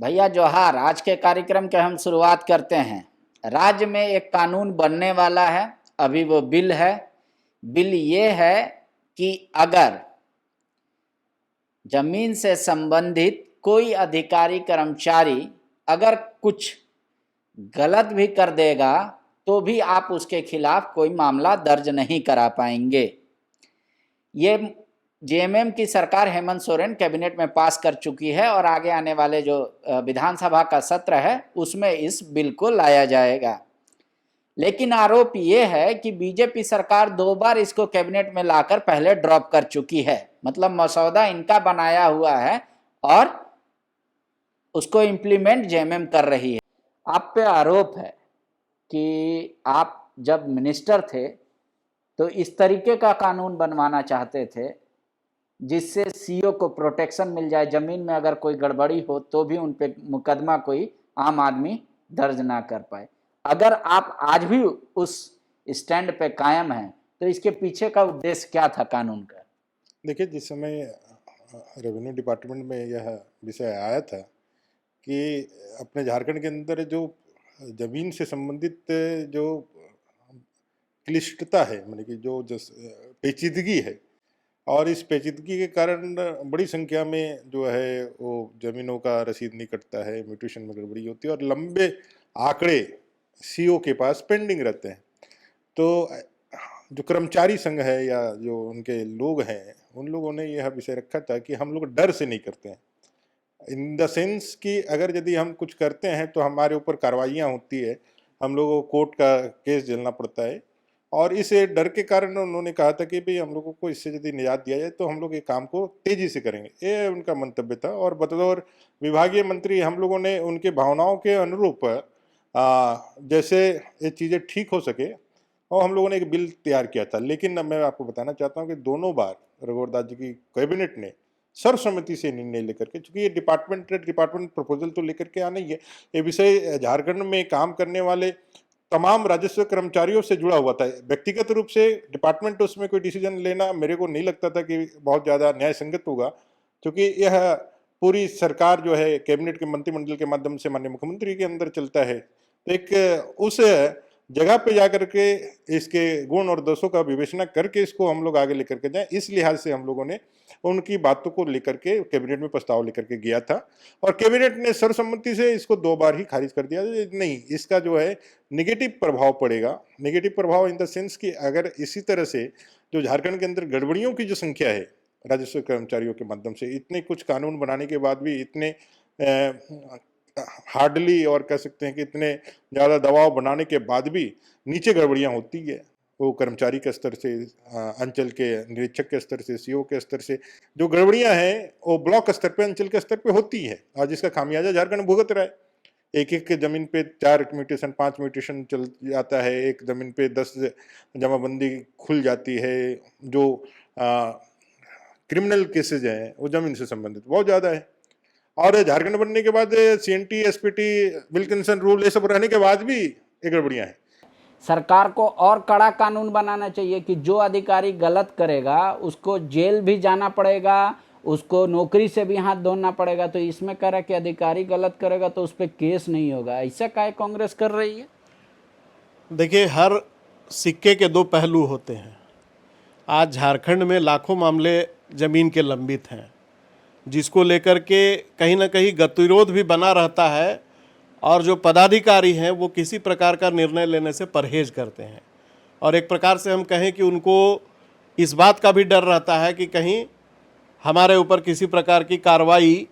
भैया जोहार। आज के कार्यक्रम के हम शुरुआत करते हैं। राज्य में एक कानून बनने वाला है, अभी वो बिल है। बिल ये है कि अगर जमीन से संबंधित कोई अधिकारी कर्मचारी अगर कुछ गलत भी कर देगा तो भी आप उसके खिलाफ कोई मामला दर्ज नहीं करा पाएंगे। ये जेएमएम की सरकार हेमंत सोरेन कैबिनेट में पास कर चुकी है और आगे आने वाले जो विधानसभा का सत्र है उसमें इस बिल को लाया जाएगा। लेकिन आरोप ये है कि बीजेपी सरकार 2 बार इसको कैबिनेट में लाकर पहले ड्रॉप कर चुकी है। मतलब मसौदा इनका बनाया हुआ है और उसको इम्प्लीमेंट जेएमएम कर रही है। आप पे आरोप है कि आप जब मिनिस्टर थे तो इस तरीके का कानून बनवाना चाहते थे जिससे सीओ को प्रोटेक्शन मिल जाए, जमीन में अगर कोई गड़बड़ी हो तो भी उन पे मुकदमा कोई आम आदमी दर्ज ना कर पाए। अगर आप आज भी उस स्टैंड पे कायम हैं तो इसके पीछे का उद्देश्य क्या था कानून का? देखिए, जिस समय रेवेन्यू डिपार्टमेंट में यह विषय आया था कि अपने झारखंड के अंदर जो जमीन से संबंधित जो क्लिष्टता है, मतलब कि जो पेचीदगी है, और इस पेचीदगी के कारण बड़ी संख्या में जो है वो जमीनों का रसीद नहीं कटता है, म्यूटेशन में गड़बड़ी होती है और लंबे आंकड़े सीओ के पास पेंडिंग रहते हैं। तो जो कर्मचारी संघ है या जो उनके लोग हैं, उन लोगों ने यह विषय रखा था कि हम लोग डर से नहीं करते हैं, इन द सेंस कि अगर यदि हम कुछ करते हैं तो हमारे ऊपर कार्रवाइयाँ होती है, हम लोगों को कोर्ट का केस झेलना पड़ता है। और इस डर के कारण उन्होंने कहा था कि भाई हम लोगों को इससे यदि निजात दिया जाए तो हम लोग ये काम को तेजी से करेंगे, ये उनका मंतव्य था। और बतौर विभागीय मंत्री हम लोगों ने उनके भावनाओं के अनुरूप जैसे ये चीज़ें ठीक हो सके और हम लोगों ने एक बिल तैयार किया था। लेकिन मैं आपको बताना चाहता हूँ कि दोनों बार रघुवर दास जी की कैबिनेट ने सर्वसम्मति से निर्णय लेकर के, चूंकि ये डिपार्टमेंट प्रपोजल तो लेकर के आना ही है, ये विषय झारखंड में काम करने वाले तमाम राजस्व कर्मचारियों से जुड़ा हुआ था। व्यक्तिगत रूप से डिपार्टमेंट उसमें कोई डिसीजन लेना मेरे को नहीं लगता था कि बहुत ज़्यादा न्याय संगत होगा, क्योंकि यह पूरी सरकार जो है कैबिनेट के मंत्रिमंडल के माध्यम से माननीय मुख्यमंत्री के अंदर चलता है। तो एक उस जगह पे जाकर के इसके गुण और दोषों का विवेचना करके इसको हम लोग आगे लेकर के जाएं, इस लिहाज से हम लोगों ने उनकी बातों को लेकर के कैबिनेट में प्रस्ताव लेकर के गया था और कैबिनेट ने सर्वसम्मति से इसको 2 बार ही खारिज कर दिया। नहीं, इसका जो है नेगेटिव प्रभाव पड़ेगा। नेगेटिव प्रभाव इन द सेंस कि अगर इसी तरह से जो झारखंड के अंदर गड़बड़ियों की जो संख्या है राजस्व कर्मचारियों के माध्यम से, इतने कुछ कानून बनाने के बाद भी इतने हार्डली और कह सकते हैं कि इतने ज़्यादा दबाव बनाने के बाद भी नीचे गड़बड़ियाँ होती है, वो कर्मचारी के स्तर से, अंचल के निरीक्षक के स्तर से, सीओ के स्तर से जो गड़बड़ियाँ हैं वो ब्लॉक स्तर पे, अंचल के स्तर पे होती है और जिसका खामियाजा झारखंड भुगत रहा है। एक जमीन पे 4 म्यूटेशन 5 म्यूटेशन चल जाता है, एक जमीन पे 10 जमाबंदी खुल जाती है। जो क्रिमिनल केसेज हैं वो जमीन से संबंधित बहुत ज़्यादा है। और झारखंड बनने के बाद सीएनटी, एसपीटी, विल्किंसन रूल ये सब रहने के बाद भी ये गड़बड़ियाँ हैं। सरकार को और कड़ा कानून बनाना चाहिए कि जो अधिकारी गलत करेगा उसको जेल भी जाना पड़ेगा, उसको नौकरी से भी हाथ धोना पड़ेगा। तो इसमें कह रहा कि अधिकारी गलत करेगा तो उस पर केस नहीं होगा। ऐसा क्या कांग्रेस कर रही है? देखिए, हर सिक्के के 2 पहलू होते हैं। आज झारखंड में लाखों मामले ज़मीन के लंबित हैं, जिसको लेकर के कहीं ना कहीं गतिरोध भी बना रहता है और जो पदाधिकारी हैं वो किसी प्रकार का निर्णय लेने से परहेज करते हैं। और एक प्रकार से हम कहें कि उनको इस बात का भी डर रहता है कि कहीं हमारे ऊपर किसी प्रकार की कार्रवाई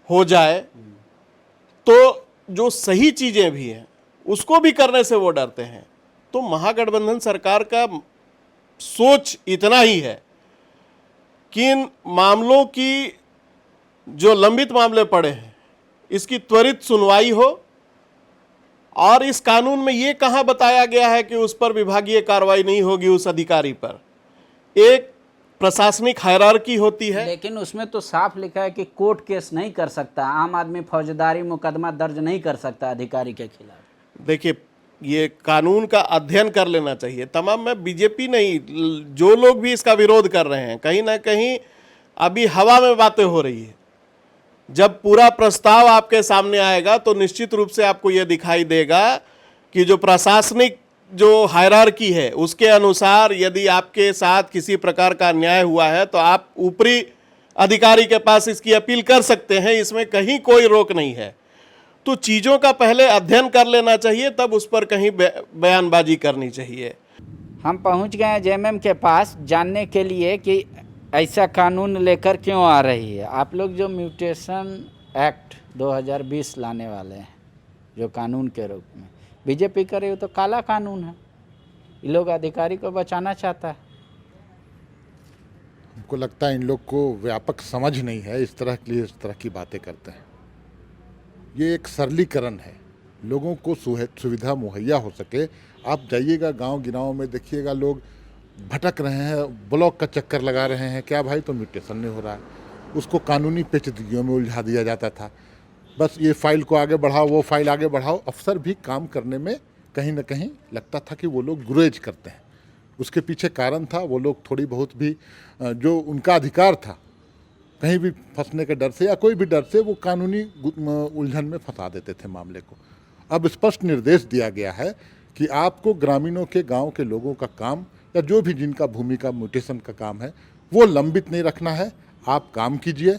हो जाए, तो जो सही चीज़ें भी हैं उसको भी करने से वो डरते हैं। तो महागठबंधन सरकार का सोच इतना ही है कि इन मामलों की जो लंबित मामले पड़े हैं इसकी त्वरित सुनवाई हो। और इस कानून में ये कहाँ बताया गया है कि उस पर विभागीय कार्रवाई नहीं होगी, उस अधिकारी पर एक प्रशासनिक हायरार्की होती है। लेकिन उसमें तो साफ लिखा है कि कोर्ट केस नहीं कर सकता, आम आदमी फौजदारी मुकदमा दर्ज नहीं कर सकता अधिकारी के खिलाफ। देखिए, ये कानून का अध्ययन कर लेना चाहिए तमाम। में बीजेपी नहीं, जो लोग भी इसका विरोध कर रहे हैं, कहीं ना कहीं अभी हवा में बातें हो रही है। जब पूरा प्रस्ताव आपके सामने आएगा तो निश्चित रूप से आपको यह दिखाई देगा कि जो प्रशासनिक जो हायरार्की है उसके अनुसार यदि आपके साथ किसी प्रकार का अन्याय हुआ है तो आप ऊपरी अधिकारी के पास इसकी अपील कर सकते हैं, इसमें कहीं कोई रोक नहीं है। तो चीज़ों का पहले अध्ययन कर लेना चाहिए, तब उस पर कहीं बयानबाजी करनी चाहिए। हम पहुंच गए हैं जेएमएम के पास जानने के लिए कि ऐसा कानून लेकर क्यों आ रही है। आप लोग जो म्यूटेशन एक्ट 2020 लाने वाले हैं जो कानून के रूप में, बीजेपी करे हो तो काला कानून है, ये लोग अधिकारी को बचाना चाहता है। हमको लगता है इन लोग को व्यापक समझ नहीं है, इस तरह के लिए इस तरह की बातें करते हैं। ये एक सरलीकरण है, लोगों को सुविधा मुहैया हो सके। आप जाइएगा गांव गिराव में, देखिएगा लोग भटक रहे हैं, ब्लॉक का चक्कर लगा रहे हैं। क्या भाई, तो म्यूटेशन नहीं हो रहा है, उसको कानूनी पेचीदगियों में उलझा दिया जाता था। बस ये फाइल को आगे बढ़ाओ, वो फाइल आगे बढ़ाओ। अफसर भी काम करने में कहीं ना कहीं लगता था कि वो लोग गुरेज करते हैं। उसके पीछे कारण था, वो लोग थोड़ी बहुत भी जो उनका अधिकार था, कहीं भी फंसने के डर से या कोई भी डर से, वो कानूनी उलझन में फंसा देते थे मामले को। अब स्पष्ट निर्देश दिया गया है कि आपको ग्रामीणों के, गांव के लोगों का काम या जो भी जिनका भूमि का म्यूटेशन का काम है वो लंबित नहीं रखना है। आप काम कीजिए,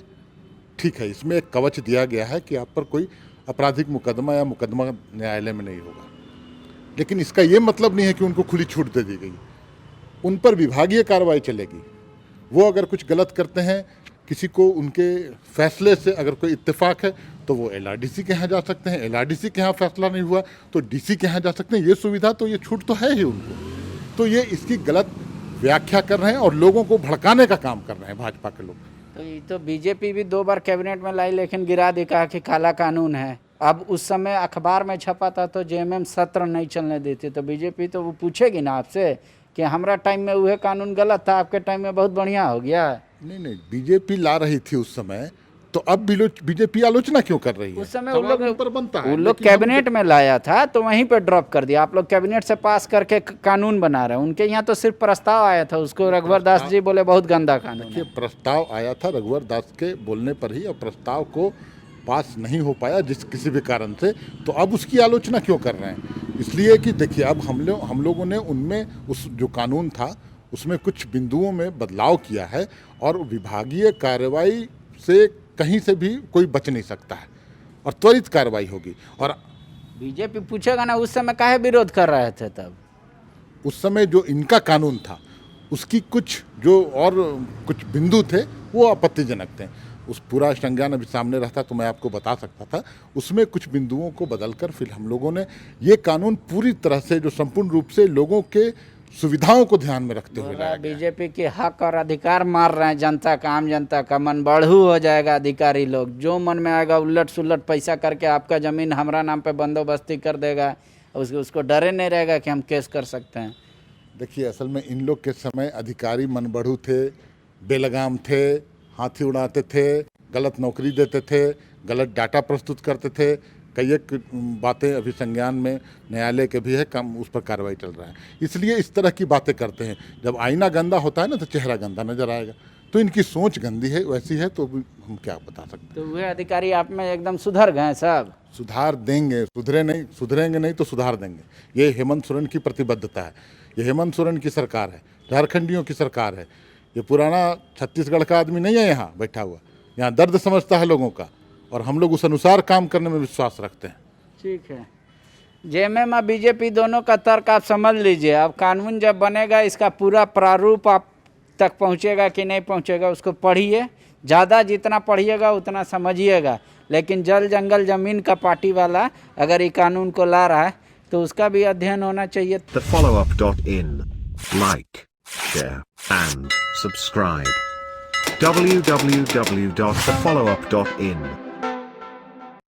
ठीक है। इसमें एक कवच दिया गया है कि आप पर कोई आपराधिक मुकदमा या मुकदमा न्यायालय में नहीं होगा, लेकिन इसका ये मतलब नहीं है कि उनको खुली छूट दे दी गई। उन पर विभागीय कार्रवाई चलेगी। वो अगर कुछ गलत करते हैं, किसी को उनके फैसले से अगर कोई इत्तेफाक है तो वो एलआरडीसी के यहाँ जा सकते हैं। एलआरडीसी के यहाँ फैसला नहीं हुआ तो डीसी के यहाँ जा सकते हैं। ये सुविधा तो, ये छूट तो है ही उनको। तो ये इसकी गलत व्याख्या कर रहे हैं और लोगों को भड़काने का काम कर रहे हैं भाजपा के लोग। तो ये तो बीजेपी भी 2 बार कैबिनेट में लाई, लेकिन गिरा दी, कहा कि काला कानून है। अब उस समय अखबार में छपा था तो जेएमएम सत्र नहीं चलने देती, तो बीजेपी तो वो पूछेगी ना आपसे कि हमारा टाइम में वह कानून गलत था, आपके टाइम में बहुत बढ़िया हो गया। नहीं, बीजेपी ला रही थी उस समय, तो अब भी बीजेपी आलोचना क्यों कर रही है? उस समय उन लोग कैबिनेट में लाया था तो वहीं पे ड्रॉप कर दिया। आप लोग कैबिनेट से पास करके कानून बना रहे हैं। उनके यहाँ तो सिर्फ प्रस्ताव आया था, उसको रघुवर दास जी बोले बहुत गंदा कानून है। प्रस्ताव आया था रघुवर दास के बोलने पर ही, और प्रस्ताव को पास नहीं हो पाया जिस किसी भी कारण से, तो अब उसकी आलोचना क्यों कर रहे हैं? इसलिए कि देखिए, अब हम लोगों ने उनमें उस जो कानून था उसमें कुछ बिंदुओं में बदलाव किया है, और विभागीय कार्रवाई से कहीं से भी कोई बच नहीं सकता है, और त्वरित कार्रवाई होगी। और बीजेपी पूछेगा ना, उस समय काहे विरोध कर रहे थे? तब उस समय जो इनका कानून था उसकी कुछ जो और कुछ बिंदु थे वो आपत्तिजनक थे। उस पूरा संज्ञान अभी सामने रहता तो मैं आपको बता सकता था। उसमें कुछ बिंदुओं को बदलकर फिर हम लोगों ने ये कानून पूरी तरह से, जो संपूर्ण रूप से लोगों के सुविधाओं को ध्यान में रखते हुए लाया गया। बीजेपी के हक और अधिकार मार रहे हैं जनता का, आम जनता का मन बढ़ू हो जाएगा। अधिकारी लोग जो मन में आएगा उलट सुलट पैसा करके आपका जमीन हमारा नाम पे बंदोबस्ती कर देगा, उसको डरे नहीं रहेगा कि हम केस कर सकते हैं। देखिए, असल में इन लोग के समय अधिकारी मन बढ़ू थे, बेलगाम थे, हाथी उड़ाते थे, गलत नौकरी देते थे, गलत डाटा प्रस्तुत करते थे। कई एक बातें अभी संज्ञान में न्यायालय के भी है, कम उस पर कार्रवाई चल रहा है। इसलिए इस तरह की बातें करते हैं। जब आईना गंदा होता है ना तो चेहरा गंदा नजर आएगा। तो इनकी सोच गंदी है, वैसी है, तो हम क्या बता सकते हैं। तो वे अधिकारी आप में एकदम सुधर गए सब? सुधार देंगे, सुधरेंगे नहीं तो सुधार देंगे। ये हेमंत सोरेन की प्रतिबद्धता है, ये हेमंत सोरेन की सरकार है, झारखंडियों की सरकार है। ये पुराना छत्तीसगढ़ का आदमी नहीं है यहाँ बैठा हुआ, यहाँ दर्द समझता है लोगों का, और हम लोग उस अनुसार काम करने में विश्वास रखते हैं। ठीक है, जेएमएम और बीजेपी दोनों का तर्क आप समझ लीजिए। अब कानून जब बनेगा इसका पूरा प्रारूप आप तक पहुंचेगा कि नहीं पहुंचेगा उसको पढ़िए, ज़्यादा जितना पढ़िएगा उतना समझिएगा। लेकिन जल जंगल जमीन का पार्टी वाला अगर ये कानून को ला रहा है तो उसका भी अध्ययन होना चाहिए। TheFollowUp.in. Like, share and subscribe. www.thefollowup.in